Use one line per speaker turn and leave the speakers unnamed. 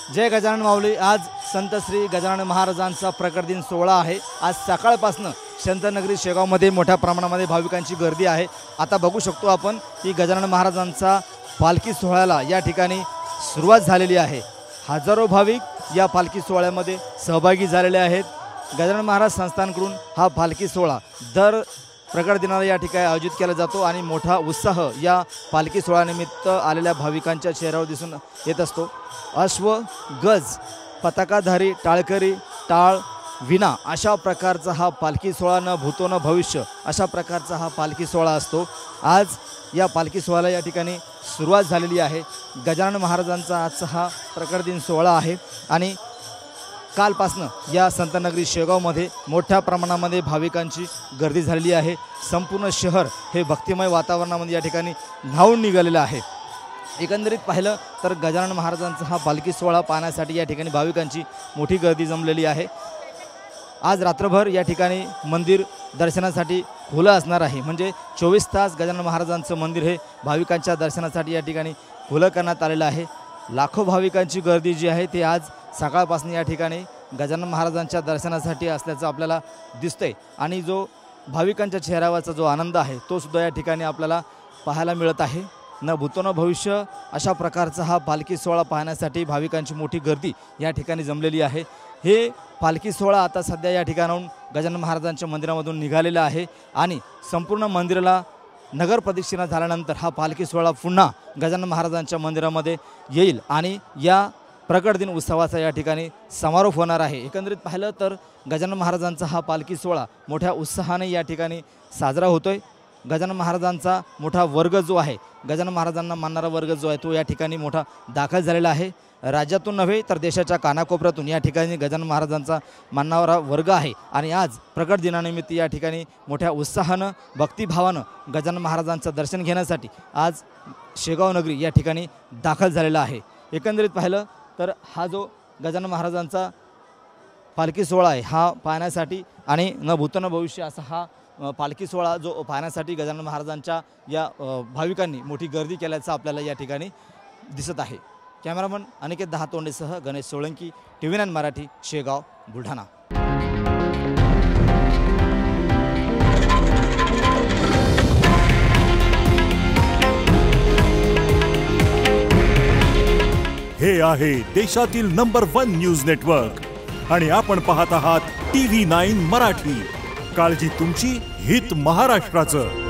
जय गजानन माऊली। आज संत श्री गजानन महाराजांचा प्रकट दिन सोहळा आहे। आज सकाळपासून संतनगरी शेगावमध्ये मोठ्या प्रमाणामध्ये भाविकांची गर्दी आहे। आता बघू शकतो आपण की गजानन महाराजांचा पालखी सोहळ्याला या ठिकाणी सुरुवात झालेली आहे। हजारो भाविक या पालखी सोहळ्यामध्ये सहभागी झालेले आहेत। गजानन महाराज संस्थानकडून हा पालखी सोहळा दर प्रकट दिनाला या ठिकाणी आयोजित केला जातो आणि मोठा उत्साह या पालखी सोहळ्यानिमित्त आलेल्या भाविकांच्या चेहऱ्यावर दिसून येत असतो। अश्व, गज, पताकाधारी, टाळकरी, टाळ, विना अशा प्रकारचा हा पालखी सोहळा न भूतो न भविष्य अशा प्रकारचा हा पालखी सोहळा असतो। आज या पालखी सोहळ्याला या ठिकाणी सुरुवात झालेली आहे। गजानन महाराजांचा आजचा हा प्रकट दिन सोहळा आहे आणि कालपासनं या संतनगरी शेगावमध्ये मोठ्या प्रमाणामध्ये भाविकांची गर्दी झालेली आहे। संपूर्ण शहर हे भक्तिमय वातावरणामध्ये या ठिकाणी न्हावून निघालेलं आहे। एकंदरीत पाहिलं तर गजानन महाराजांचा हा पालखी सोहळा पाहण्यासाठी या ठिकाणी भाविकांची मोठी गर्दी जमलेली आहे। आज रात्रभर या ठिकाणी मंदिर दर्शनासाठी खुलं असणार आहे। म्हणजे 24 तास गजानन महाराजांचं मंदिर हे भाविकांच्या दर्शनासाठी या ठिकाणी खुलं करण्यात आलेलं आहे। लाखो भाविकांची गर्दी जी आहे ती आज सकाळपासून या ठिकाणी गजानन महाराजांच्या दर्शनासाठी असल्याचं आपल्याला दिसतंय आणि जो भाविकांच्या चेहऱ्यावरचा जो आनंद आहे तो सुद्धा या ठिकाणी आपल्याला पाहायला मिळत आहे। न भूतो न भविष्य अशा प्रकारचा हा पालखी सोहळा पाहण्यासाठी भाविकांची मोठी गर्दी या ठिकाणी जमलेली आहे। हे पालखी सोहळा आता सध्या या ठिकाणाहून गजानन महाराजांच्या मंदिरामधून निघालेला आहे आणि संपूर्ण मंदिराला नगर प्रदक्षिणा झाल्यानंतर हा पालखी सोहळा पुन्हा गजानन महाराजांच्या मंदिरामध्ये येईल आणि या प्रकट दिन उत्सवाचा या ठिकाणी समारोप होणार आहे। एकंदरीत पाहिलं तर गजानन महाराजांचा हा पालखी सोहळा मोठ्या उत्साहाने या ठिकाणी साजरा होतोय। गजानन महाराजांचा मोठा वर्ग जो आहे, गजानन महाराजांना मानणारा वर्ग जो आहे तो या ठिकाणी मोठा दाखल झालेला आहे। राज्यातून नव्हे तर देशाच्या कानाकोपऱ्यातून या ठिकाणी गजानन महाराजांचा मानणारा वर्ग आहे आणि आज प्रकट दिनानिमित्त या ठिकाणी मोठ्या उत्साहानं भक्तिभावानं गजानन महाराजांचं दर्शन घेण्यासाठी आज शेगाव नगरी या ठिकाणी दाखल झालेला आहे। एकंदरीत पाहिलं तर हा जो गजानन महाराजांचा पालखी सोहळा आहे हा पाहण्यासाठी आणि न भूतो न भविष्य असा हा पालखी सोहळा जो पाहण्यासाठी गजानन महाराजांच्या या भाविकांनी मोठी गर्दी केल्याचं आपल्याला या ठिकाणी दिसत आहे। कॅमेरामन अनिकेत दहातोंडेसह गणेश सोळंकी, TV9 मराठी, शेगाव, बुलढाणा।
हे आहे देशातील नंबर 1 न्यूज नेटवर्क आणि आपण पाहत आहात TV9 मराठी। काळजी तुमची, हित महाराष्ट्राचं।